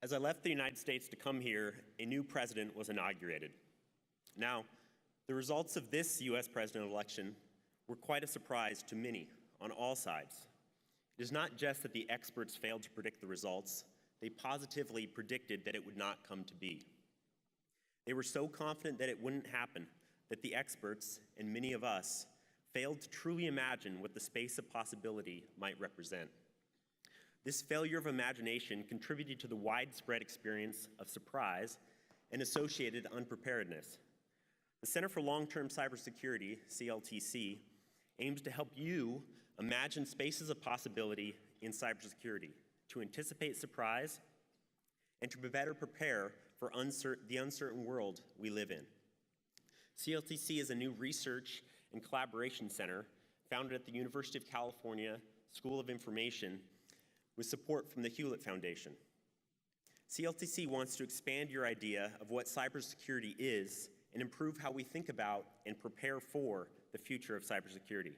As I left the United States to come here, a new president was inaugurated. Now, the results of this US presidential election were quite a surprise to many on all sides. It is not just that the experts failed to predict the results, they positively predicted that it would not come to be. They were so confident that it wouldn't happen that the experts, and many of us, failed to truly imagine what the space of possibility might represent. This failure of imagination contributed to the widespread experience of surprise and associated unpreparedness. The Center for Long-Term Cybersecurity, CLTC, aims to help you imagine spaces of possibility in cybersecurity, to anticipate surprise, and to better prepare for the uncertain world we live in. CLTC is a new research and collaboration center founded at the University of California School of Information with support from the Hewlett Foundation. CLTC wants to expand your idea of what cybersecurity is and improve how we think about and prepare for the future of cybersecurity.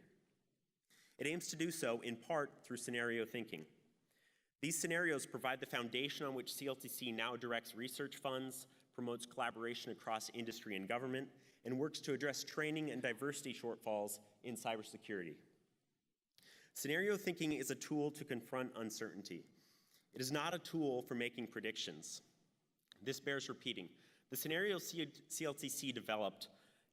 It aims to do so in part through scenario thinking. These scenarios provide the foundation on which CLTC now directs research funds, promotes collaboration across industry and government, and works to address training and diversity shortfalls in cybersecurity. Scenario thinking is a tool to confront uncertainty. It is not a tool for making predictions. This bears repeating. The scenarios CLTC developed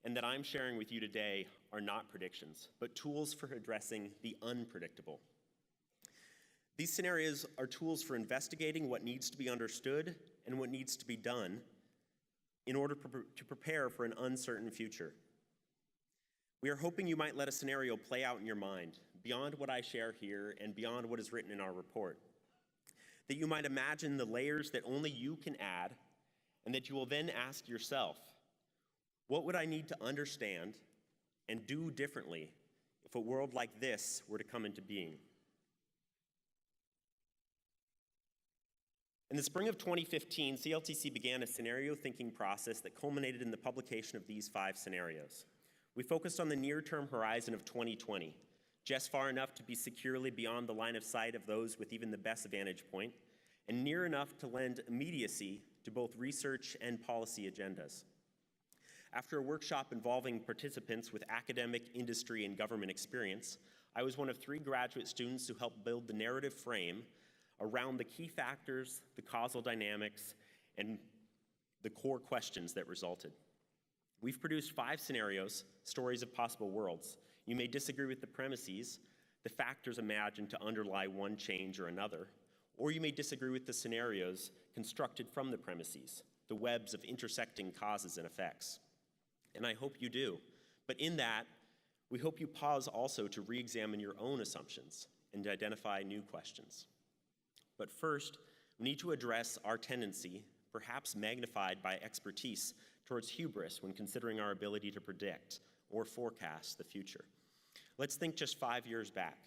and that I'm sharing with you today are not predictions, but tools for addressing the unpredictable. These scenarios are tools for investigating what needs to be understood and what needs to be done in order to prepare for an uncertain future. We are hoping you might let a scenario play out in your mind, beyond what I share here and beyond what is written in our report. That you might imagine the layers that only you can add, and that you will then ask yourself, what would I need to understand and do differently if a world like this were to come into being? In the spring of 2015, CLTC began a scenario thinking process that culminated in the publication of these 5 scenarios. We focused on the near-term horizon of 2020, just far enough to be securely beyond the line of sight of those with even the best vantage point, and near enough to lend immediacy to both research and policy agendas. After a workshop involving participants with academic, industry, and government experience, I was one of 3 graduate students who helped build the narrative frame around the key factors, the causal dynamics, and the core questions that resulted. We've produced 5 scenarios, stories of possible worlds. You may disagree with the premises, the factors imagined to underlie one change or another, or you may disagree with the scenarios constructed from the premises, the webs of intersecting causes and effects. And I hope you do. But in that, we hope you pause also to re-examine your own assumptions and to identify new questions. But first, we need to address our tendency, perhaps magnified by expertise, towards hubris when considering our ability to predict or forecast the future. Let's think just 5 years back.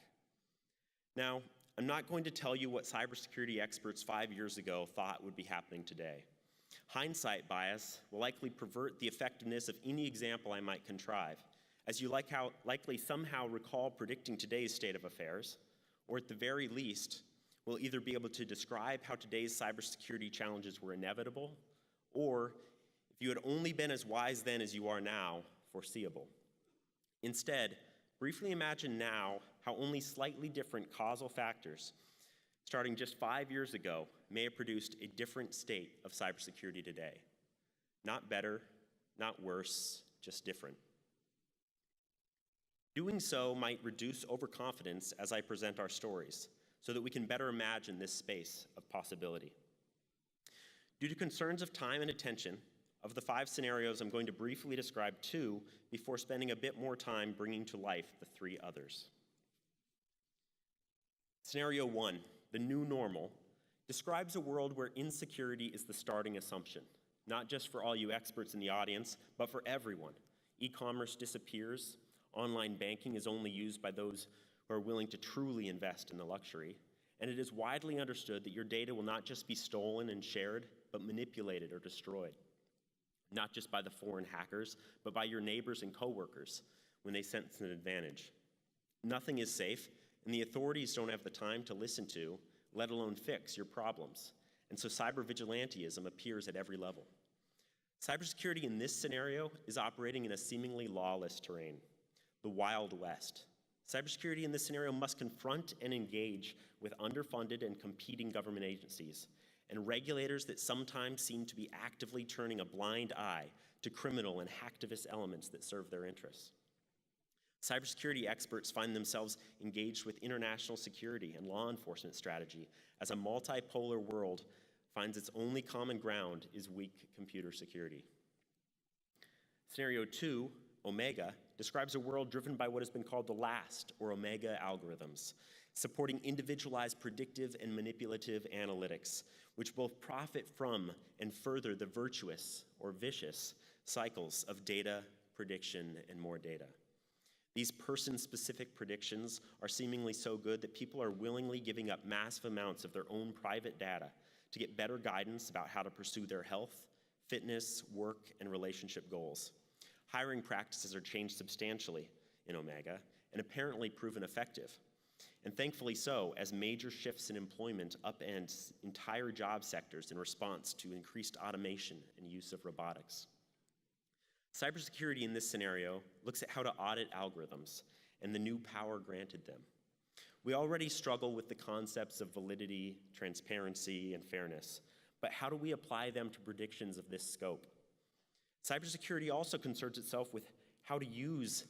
Now, I'm not going to tell you what cybersecurity experts 5 years ago thought would be happening today. Hindsight bias will likely pervert the effectiveness of any example I might contrive, as you likely somehow recall predicting today's state of affairs, or at the very least, will either be able to describe how today's cybersecurity challenges were inevitable, or, if you had only been as wise then as you are now, foreseeable. Instead, briefly imagine now how only slightly different causal factors, starting just 5 years ago, may have produced a different state of cybersecurity today. Not better, not worse, just different. Doing so might reduce overconfidence as I present our stories, so that we can better imagine this space of possibility. Due to concerns of time and attention, of the 5 scenarios, I'm going to briefly describe 2 before spending a bit more time bringing to life the 3 others. Scenario 1, the new normal, describes a world where insecurity is the starting assumption, not just for all you experts in the audience, but for everyone. E-commerce disappears, online banking is only used by those who are willing to truly invest in the luxury, and it is widely understood that your data will not just be stolen and shared, but manipulated or destroyed. Not just by the foreign hackers, but by your neighbors and coworkers when they sense an advantage. Nothing is safe, and the authorities don't have the time to listen to, let alone fix your problems, and so cyber vigilantism appears at every level. Cybersecurity in this scenario is operating in a seemingly lawless terrain, the Wild West. Cybersecurity in this scenario must confront and engage with underfunded and competing government agencies and regulators that sometimes seem to be actively turning a blind eye to criminal and hacktivist elements that serve their interests. Cybersecurity experts find themselves engaged with international security and law enforcement strategy as a multipolar world finds its only common ground is weak computer security. Scenario 2, Omega, describes a world driven by what has been called the last, or Omega algorithms, supporting individualized predictive and manipulative analytics, which both profit from and further the virtuous or vicious cycles of data, prediction, and more data. These person-specific predictions are seemingly so good that people are willingly giving up massive amounts of their own private data to get better guidance about how to pursue their health, fitness, work, and relationship goals. Hiring practices are changed substantially in Omega and apparently proven effective. And thankfully so, as major shifts in employment upend entire job sectors in response to increased automation and use of robotics. Cybersecurity in this scenario looks at how to audit algorithms and the new power granted them. We already struggle with the concepts of validity, transparency, and fairness, but how do we apply them to predictions of this scope? Cybersecurity also concerns itself with how the use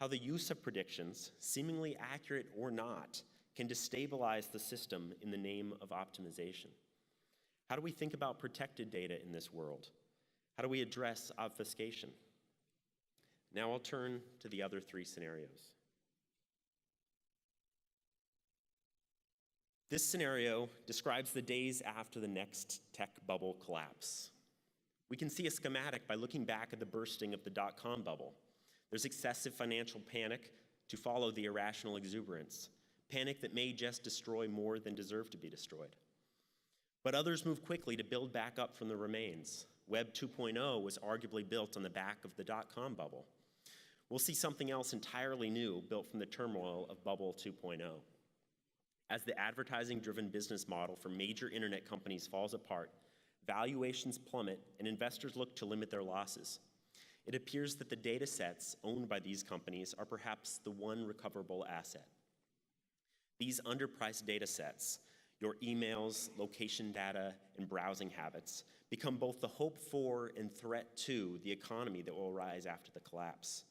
of predictions, seemingly accurate or not, can destabilize the system in the name of optimization. How do we think about protected data in this world? How do we address obfuscation? Now I'll turn to the other three scenarios. This scenario describes the days after the next tech bubble collapse. We can see a schematic by looking back at the bursting of the dot-com bubble. There's excessive financial panic to follow the irrational exuberance, panic that may just destroy more than deserve to be destroyed. But others move quickly to build back up from the remains. Web 2.0 was arguably built on the back of the dot-com bubble. We'll see something else entirely new built from the turmoil of bubble 2.0. As the advertising-driven business model for major internet companies falls apart, valuations plummet, and investors look to limit their losses. It appears that the data sets owned by these companies are perhaps the one recoverable asset. These underpriced data sets, your emails, location data, and browsing habits, become both the hope for and threat to the economy that will arise after the collapse.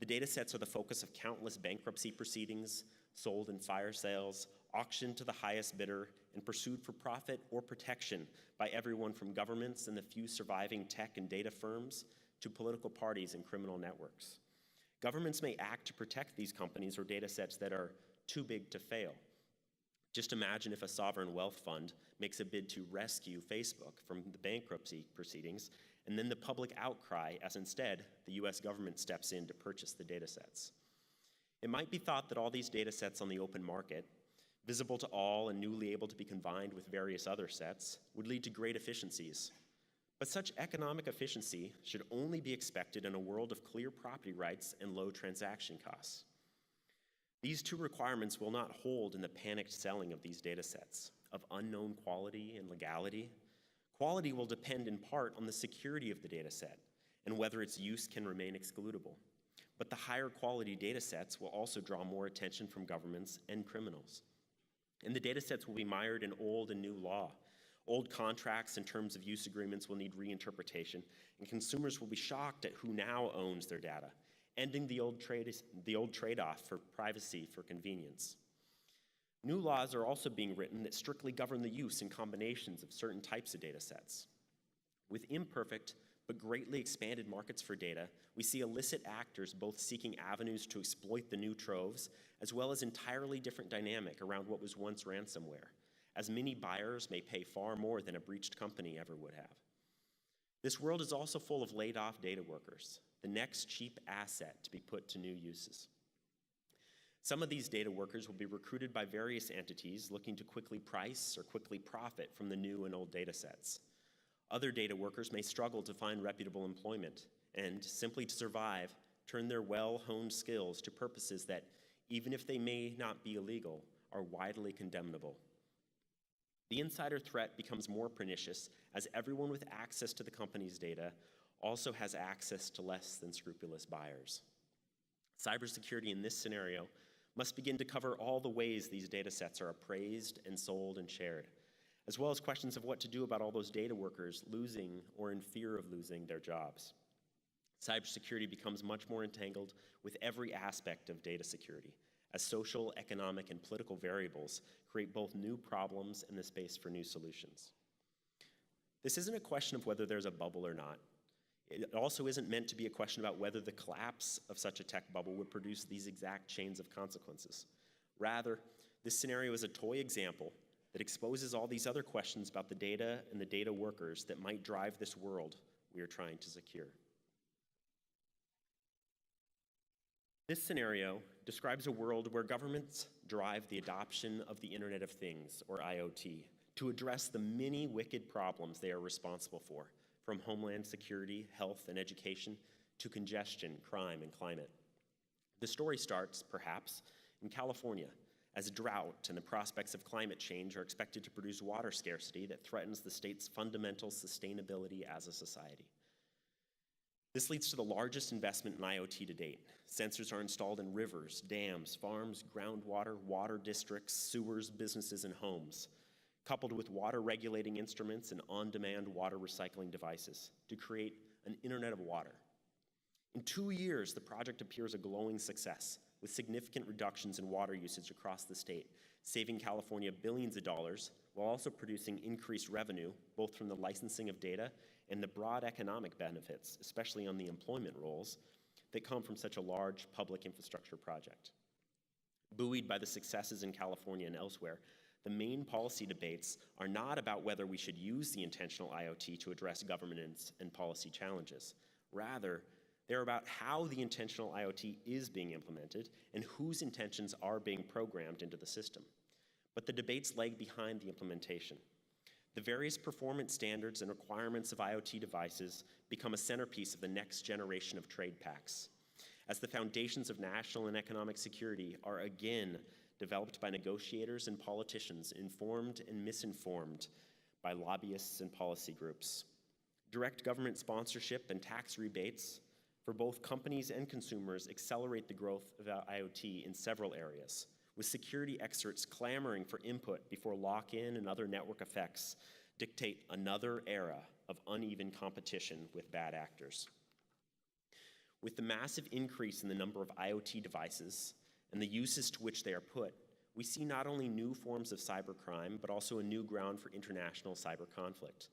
The data sets are the focus of countless bankruptcy proceedings, sold in fire sales, auctioned to the highest bidder, and pursued for profit or protection by everyone from governments and the few surviving tech and data firms to political parties and criminal networks. Governments may act to protect these companies or data sets that are too big to fail. Just imagine if a sovereign wealth fund makes a bid to rescue Facebook from the bankruptcy proceedings, and then the public outcry as instead the US government steps in to purchase the data sets. It might be thought that all these data sets on the open market, visible to all and newly able to be combined with various other sets, would lead to great efficiencies. But such economic efficiency should only be expected in a world of clear property rights and low transaction costs. These two requirements will not hold in the panicked selling of these data sets, of unknown quality and legality. Quality will depend in part on the security of the data set and whether its use can remain excludable. But the higher quality data sets will also draw more attention from governments and criminals. And the data sets will be mired in old and new law. Old contracts and terms of use agreements will need reinterpretation, and consumers will be shocked at who now owns their data, ending the old trade-off for privacy for convenience. New laws are also being written that strictly govern the use and combinations of certain types of data sets. With imperfect but greatly expanded markets for data, we see illicit actors both seeking avenues to exploit the new troves, as well as entirely different dynamic around what was once ransomware, as many buyers may pay far more than a breached company ever would have. This world is also full of laid-off data workers, the next cheap asset to be put to new uses. Some of these data workers will be recruited by various entities looking to quickly price or quickly profit from the new and old data sets. Other data workers may struggle to find reputable employment and, simply to survive, turn their well-honed skills to purposes that, even if they may not be illegal, are widely condemnable. The insider threat becomes more pernicious as everyone with access to the company's data also has access to less than scrupulous buyers. Cybersecurity in this scenario must begin to cover all the ways these data sets are appraised and sold and shared, as well as questions of what to do about all those data workers losing or in fear of losing their jobs. Cybersecurity becomes much more entangled with every aspect of data security, as social, economic, and political variables create both new problems and the space for new solutions. This isn't a question of whether there's a bubble or not. It also isn't meant to be a question about whether the collapse of such a tech bubble would produce these exact chains of consequences. Rather, this scenario is a toy example that exposes all these other questions about the data and the data workers that might drive this world we are trying to secure. This scenario describes a world where governments drive the adoption of the Internet of Things, or IoT, to address the many wicked problems they are responsible for, from homeland security, health, and education, to congestion, crime, and climate. The story starts, perhaps, in California, as drought and the prospects of climate change are expected to produce water scarcity that threatens the state's fundamental sustainability as a society. This leads to the largest investment in IoT to date. Sensors are installed in rivers, dams, farms, groundwater, water districts, sewers, businesses, and homes, coupled with water regulating instruments and on-demand water recycling devices to create an Internet of Water. In 2 years, the project appears a glowing success, with significant reductions in water usage across the state, saving California billions of dollars, while also producing increased revenue, both from the licensing of data and the broad economic benefits, especially on the employment roles, that come from such a large public infrastructure project. Buoyed by the successes in California and elsewhere, the main policy debates are not about whether we should use the intentional IoT to address governance and policy challenges. Rather, they're about how the intentional IoT is being implemented and whose intentions are being programmed into the system. But the debates lag behind the implementation. The various performance standards and requirements of IoT devices become a centerpiece of the next generation of trade pacts, as the foundations of national and economic security are again developed by negotiators and politicians, informed and misinformed by lobbyists and policy groups. Direct government sponsorship and tax rebates for both companies and consumers accelerate the growth of IoT in several areas, with security experts clamoring for input before lock-in and other network effects dictate another era of uneven competition with bad actors. With the massive increase in the number of IoT devices and the uses to which they are put, we see not only new forms of cybercrime, but also a new ground for international cyber conflict.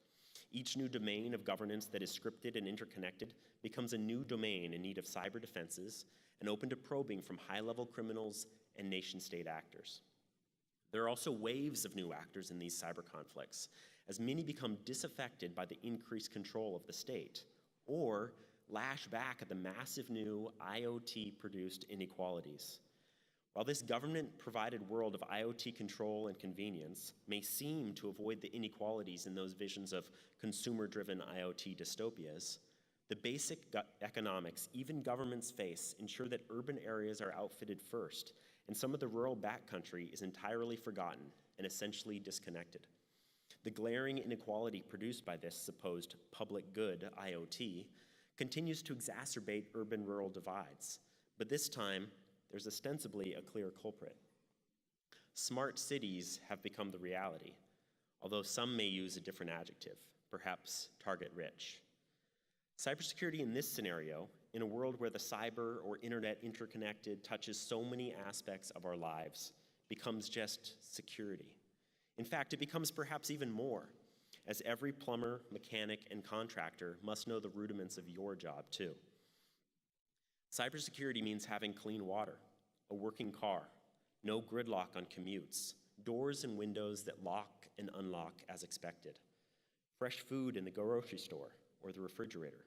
Each new domain of governance that is scripted and interconnected becomes a new domain in need of cyber defenses and open to probing from high-level criminals and nation-state actors. There are also waves of new actors in these cyber conflicts, as many become disaffected by the increased control of the state, or lash back at the massive new IoT-produced inequalities. While this government-provided world of IoT control and convenience may seem to avoid the inequalities in those visions of consumer-driven IoT dystopias, the basic economics even governments face ensure that urban areas are outfitted first, and some of the rural backcountry is entirely forgotten and essentially disconnected. The glaring inequality produced by this supposed public good, IoT, continues to exacerbate urban-rural divides, but this time, there's ostensibly a clear culprit. Smart cities have become the reality, although some may use a different adjective, perhaps target-rich. Cybersecurity in this scenario, in a world where the cyber or internet interconnected touches so many aspects of our lives, becomes just security. In fact, it becomes perhaps even more, as every plumber, mechanic, and contractor must know the rudiments of your job too. Cybersecurity means having clean water, a working car, no gridlock on commutes, doors and windows that lock and unlock as expected, fresh food in the grocery store or the refrigerator.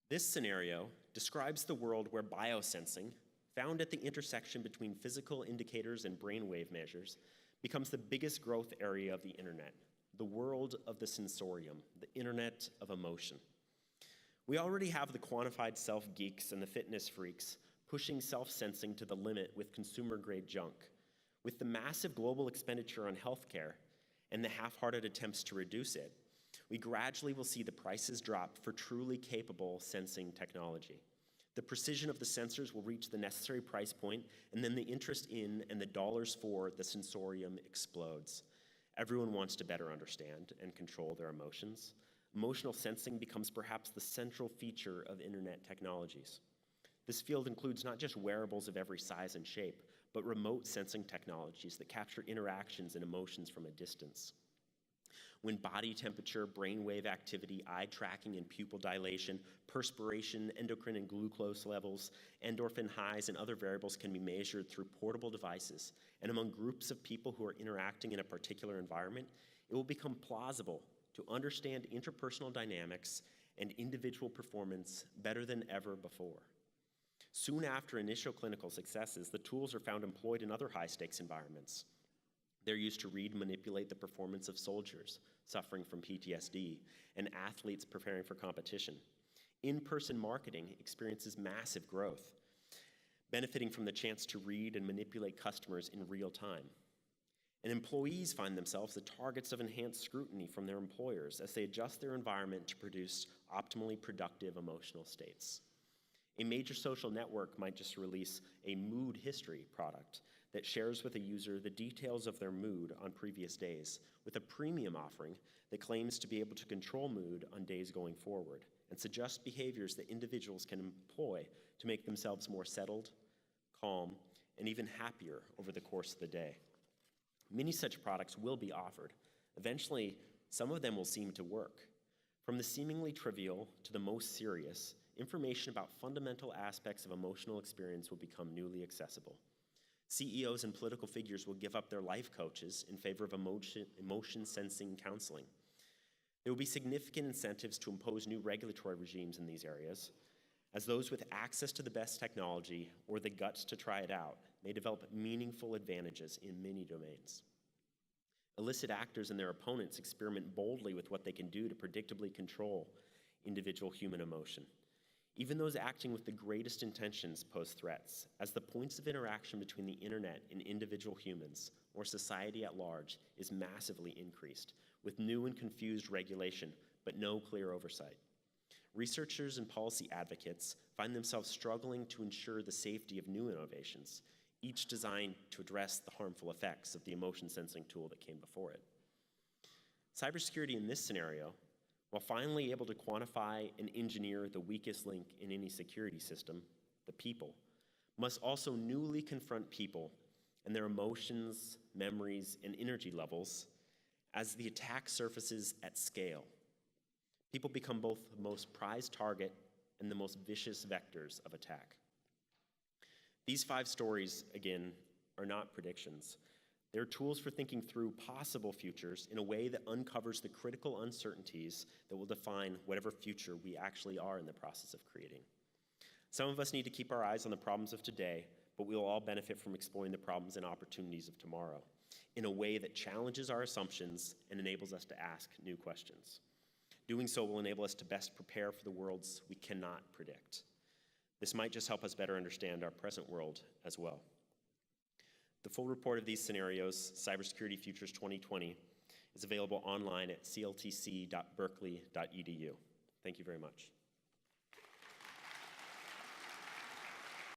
This scenario describes the world where biosensing, found at the intersection between physical indicators and brainwave measures, becomes the biggest growth area of the internet, the world of the sensorium, the internet of emotion. We already have the quantified self-geeks and the fitness freaks pushing self-sensing to the limit with consumer-grade junk, With the massive global expenditure on healthcare and the half-hearted attempts to reduce it, we gradually will see the prices drop for truly capable sensing technology. The precision of the sensors will reach the necessary price point, and then the interest in and the dollars for the sensorium explodes. Everyone wants to better understand and control their emotions. Emotional sensing becomes perhaps the central feature of internet technologies. This field includes not just wearables of every size and shape, but remote sensing technologies that capture interactions and emotions from a distance. When body temperature, brainwave activity, eye tracking and pupil dilation, perspiration, endocrine and glucose levels, endorphin highs, and other variables can be measured through portable devices, and among groups of people who are interacting in a particular environment, it will become plausible to understand interpersonal dynamics and individual performance better than ever before. Soon after initial clinical successes, the tools are found employed in other high-stakes environments. They're used to read and manipulate the performance of soldiers suffering from PTSD and athletes preparing for competition. In-person marketing experiences massive growth, benefiting from the chance to read and manipulate customers in real time. And employees find themselves the targets of enhanced scrutiny from their employers as they adjust their environment to produce optimally productive emotional states. A major social network might just release a mood history product that shares with a user the details of their mood on previous days, with a premium offering that claims to be able to control mood on days going forward and suggest behaviors that individuals can employ to make themselves more settled, calm, and even happier over the course of the day. Many such products will be offered. Eventually, some of them will seem to work. From the seemingly trivial to the most serious, information about fundamental aspects of emotional experience will become newly accessible. CEOs and political figures will give up their life coaches in favor of emotion sensing counseling. There will be significant incentives to impose new regulatory regimes in these areas, as those with access to the best technology or the guts to try it out may develop meaningful advantages in many domains. Illicit actors and their opponents experiment boldly with what they can do to predictably control individual human emotion. Even those acting with the greatest intentions pose threats, as the points of interaction between the internet and individual humans, or society at large, is massively increased, with new and confused regulation, but no clear oversight. Researchers and policy advocates find themselves struggling to ensure the safety of new innovations, each designed to address the harmful effects of the emotion sensing tool that came before it. Cybersecurity in this scenario, while finally able to quantify and engineer the weakest link in any security system, the people, must also newly confront people and their emotions, memories, and energy levels as the attack surfaces at scale. People become both the most prized target and the most vicious vectors of attack. These 5 stories, again, are not predictions. They're tools for thinking through possible futures in a way that uncovers the critical uncertainties that will define whatever future we actually are in the process of creating. Some of us need to keep our eyes on the problems of today, but we will all benefit from exploring the problems and opportunities of tomorrow in a way that challenges our assumptions and enables us to ask new questions. Doing so will enable us to best prepare for the worlds we cannot predict. This might just help us better understand our present world as well. The full report of these scenarios, Cybersecurity Futures 2020, is available online at cltc.berkeley.edu. Thank you very much.